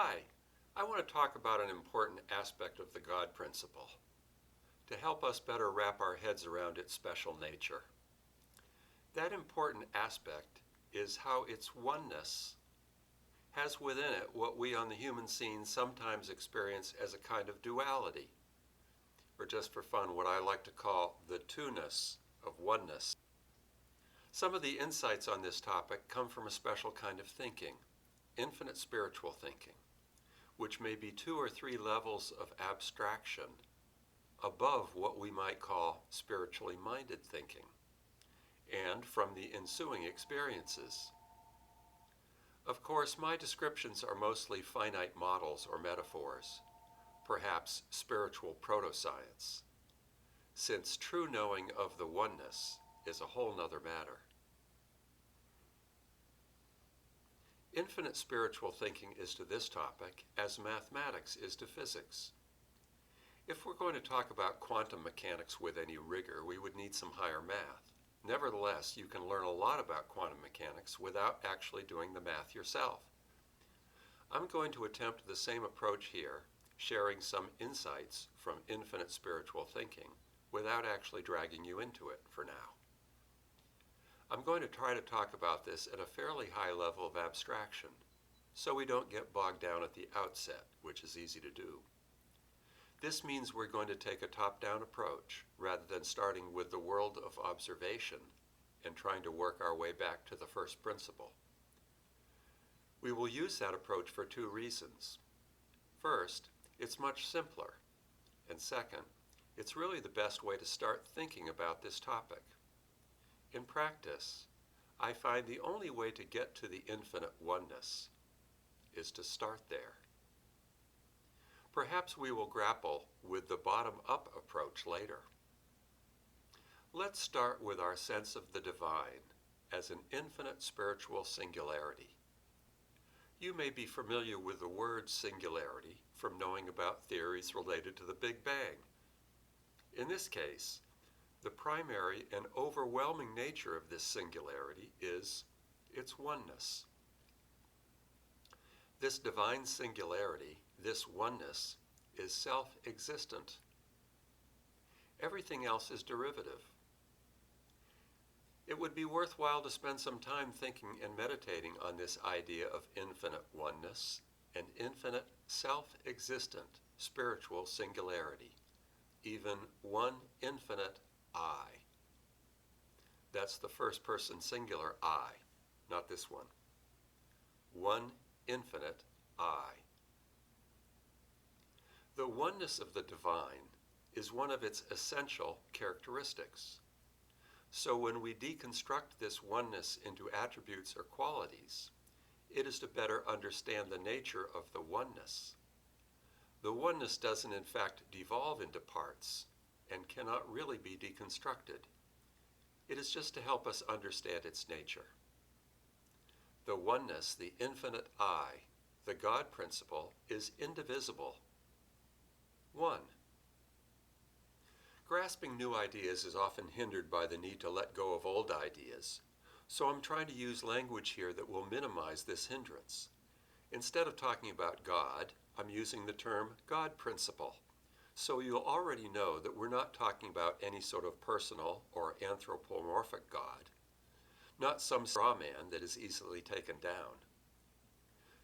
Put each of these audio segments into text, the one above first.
Hi, I want to talk about an important aspect of the God principle to help us better wrap our heads around its special nature. That important aspect is how its oneness has within it what we on the human scene sometimes experience as a kind of duality, or just for fun, what I like to call the two-ness of oneness. Some of the insights on this topic come from a special kind of thinking, infinite spiritual thinking, which may be 2 or 3 levels of abstraction above what we might call spiritually minded thinking, and from the ensuing experiences. Of course, my descriptions are mostly finite models or metaphors, perhaps spiritual proto-science, since true knowing of the oneness is a whole nother matter. Infinite spiritual thinking is to this topic as mathematics is to physics. If we're going to talk about quantum mechanics with any rigor, we would need some higher math. Nevertheless, you can learn a lot about quantum mechanics without actually doing the math yourself. I'm going to attempt the same approach here, sharing some insights from infinite spiritual thinking without actually dragging you into it for now. I'm going to try to talk about this at a fairly high level of abstraction, so we don't get bogged down at the outset, which is easy to do. This means we're going to take a top-down approach, rather than starting with the world of observation and trying to work our way back to the first principle. We will use that approach for 2 reasons. First, it's much simpler, and second, it's really the best way to start thinking about this topic. In practice, I find the only way to get to the infinite oneness is to start there. Perhaps we will grapple with the bottom-up approach later. Let's start with our sense of the divine as an infinite spiritual singularity. You may be familiar with the word singularity from knowing about theories related to the Big Bang. In this case, the primary and overwhelming nature of this singularity is its oneness. This divine singularity, this oneness, is self-existent. Everything else is derivative. It would be worthwhile to spend some time thinking and meditating on this idea of infinite oneness and infinite self-existent spiritual singularity, even one infinite I. That's the first person singular I, not this one. One infinite I. The oneness of the divine is one of its essential characteristics. So when we deconstruct this oneness into attributes or qualities, it is to better understand the nature of the oneness. The oneness doesn't in fact devolve into parts and cannot really be deconstructed. It is just to help us understand its nature. The oneness, the infinite I, the God principle, is indivisible. One. Grasping new ideas is often hindered by the need to let go of old ideas, so I'm trying to use language here that will minimize this hindrance. Instead of talking about God, I'm using the term God principle, so you'll already know that we're not talking about any sort of personal or anthropomorphic God, not some straw man that is easily taken down.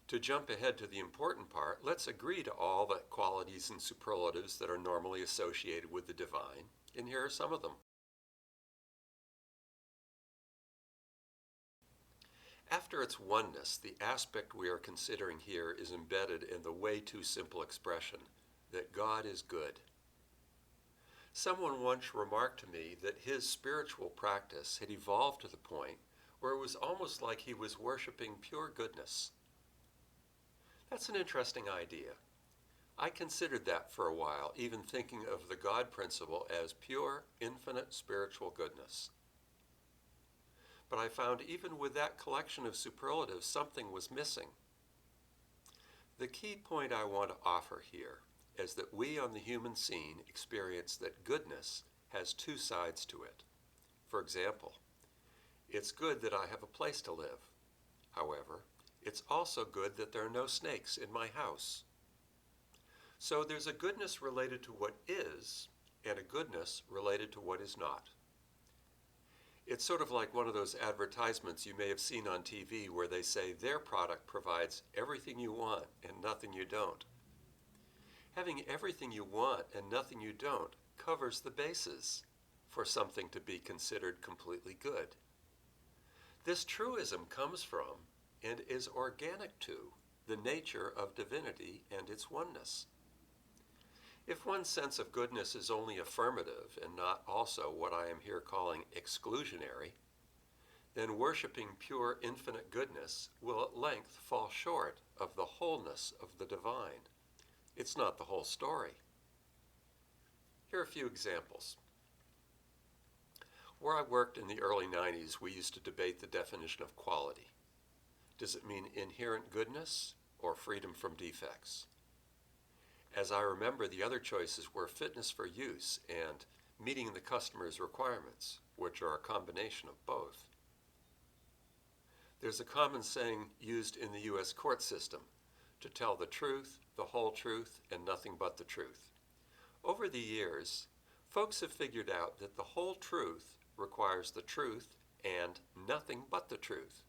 To jump ahead to the important part, let's agree to all the qualities and superlatives that are normally associated with the divine, and here are some of them. After its oneness, the aspect we are considering here is embedded in the way too simple expression that God is good. Someone once remarked to me that his spiritual practice had evolved to the point where it was almost like he was worshiping pure goodness. That's an interesting idea. I considered that for a while, even thinking of the God principle as pure, infinite spiritual goodness. But I found even with that collection of superlatives, something was missing. The key point I want to offer here is that we on the human scene experience that goodness has 2 sides to it. For example, it's good that I have a place to live. However, It's also good that there are no snakes in my house. So there's a goodness related to what is and a goodness related to what is not. It's sort of like one of those advertisements you may have seen on TV where they say their product provides everything you want and nothing you don't. Having everything you want and nothing you don't covers the bases for something to be considered completely good. This truism comes from and is organic to the nature of divinity and its oneness. If one's sense of goodness is only affirmative and not also what I am here calling exclusionary, then worshiping pure infinite goodness will at length fall short of the wholeness of the divine. It's not the whole story. Here are a few examples. Where I worked in the early 90s, we used to debate the definition of quality. Does it mean inherent goodness or freedom from defects? As I remember, the other choices were fitness for use and meeting the customer's requirements, which are a combination of both. There's a common saying used in the U.S. court system: to tell the truth, the whole truth, and nothing but the truth. Over the years, folks have figured out that the whole truth requires the truth and nothing but the truth.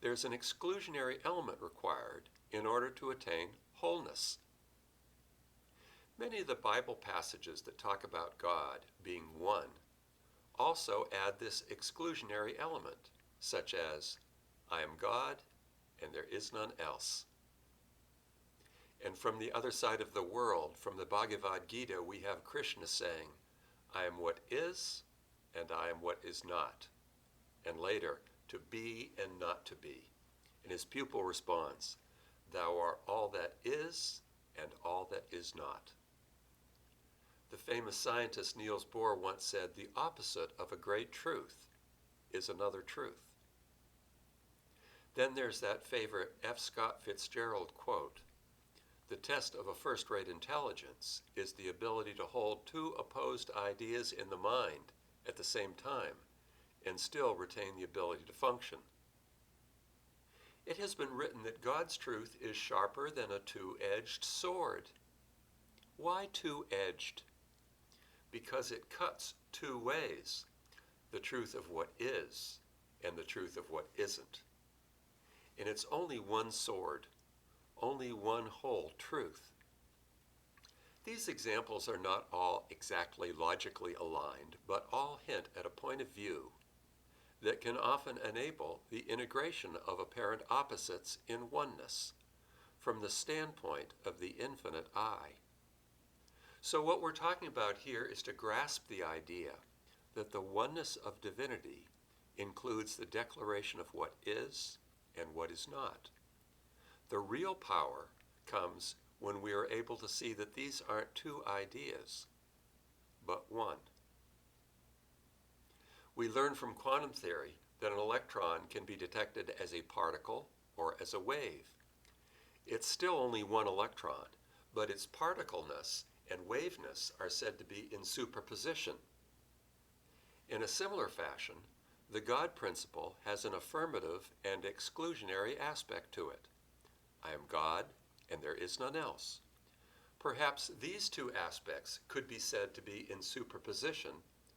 There's an exclusionary element required in order to attain wholeness. Many of the Bible passages that talk about God being one also add this exclusionary element, such as, I am God and there is none else. And from the other side of the world, from the Bhagavad Gita, we have Krishna saying, I am what is and I am what is not. And later, to be and not to be. And his pupil responds, Thou art all that is and all that is not. The famous scientist Niels Bohr once said, the opposite of a great truth is another truth. Then there's that favorite F. Scott Fitzgerald quote, the test of a first-rate intelligence is the ability to hold two opposed ideas in the mind at the same time and still retain the ability to function. It has been written that God's truth is sharper than a two-edged sword. Why two-edged? Because it cuts two ways, the truth of what is and the truth of what isn't. And it's only one sword, only one whole truth. These examples are not all exactly logically aligned, but all hint at a point of view that can often enable the integration of apparent opposites in oneness from the standpoint of the infinite I. So what we're talking about here is to grasp the idea that the oneness of divinity includes the declaration of what is and what is not. The real power comes when we are able to see that these aren't two ideas, but one. We learn from quantum theory that an electron can be detected as a particle or as a wave. It's still only one electron, but its particleness and waveness are said to be in superposition. In a similar fashion, the God principle has an affirmative and exclusionary aspect to it. I am God, and there is none else. Perhaps these two aspects could be said to be in superposition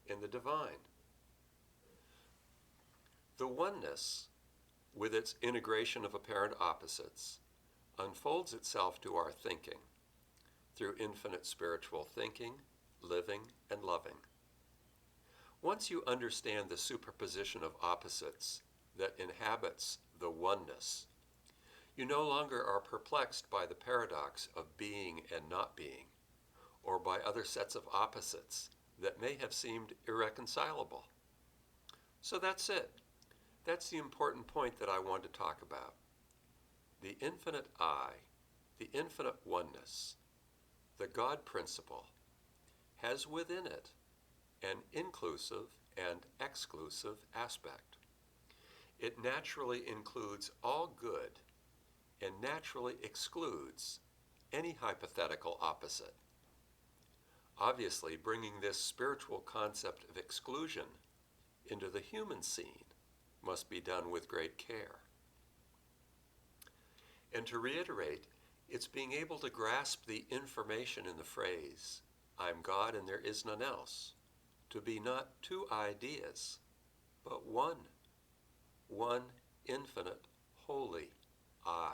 in the divine. The oneness, with its integration of apparent opposites, unfolds itself to our thinking through infinite spiritual thinking, living, and loving. Once you understand the superposition of opposites that inhabits the oneness, you no longer are perplexed by the paradox of being and not being, or by other sets of opposites that may have seemed irreconcilable. So that's it. That's the important point that I want to talk about. The infinite I, the infinite oneness, the God principle, has within it an inclusive and exclusive aspect. It naturally includes all good and naturally excludes any hypothetical opposite. Obviously, bringing this spiritual concept of exclusion into the human scene must be done with great care. And to reiterate, it's being able to grasp the information in the phrase, I'm God and there is none else, to be not two ideas, but one infinite, holy I.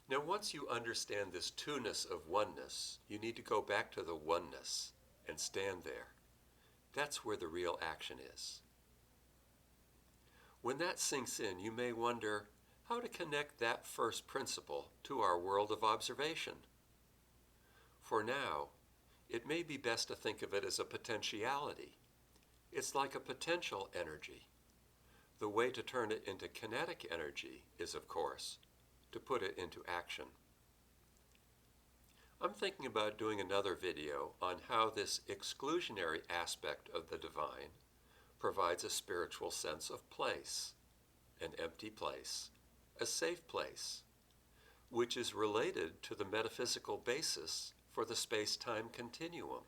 Now, once you understand this two-ness of oneness, you need to go back to the oneness and stand there. That's where the real action is. When that sinks in, you may wonder how to connect that first principle to our world of observation. For now, it may be best to think of it as a potentiality. It's like a potential energy. The way to turn it into kinetic energy is, of course, to put it into action. I'm thinking about doing another video on how this exclusionary aspect of the divine provides a spiritual sense of place, an empty place, a safe place, which is related to the metaphysical basis for the space-time continuum,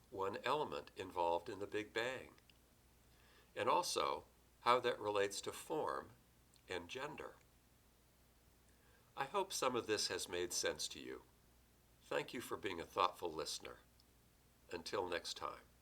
one element involved in the Big Bang, and also how that relates to form and gender. I hope some of this has made sense to you. Thank you for being a thoughtful listener. Until next time.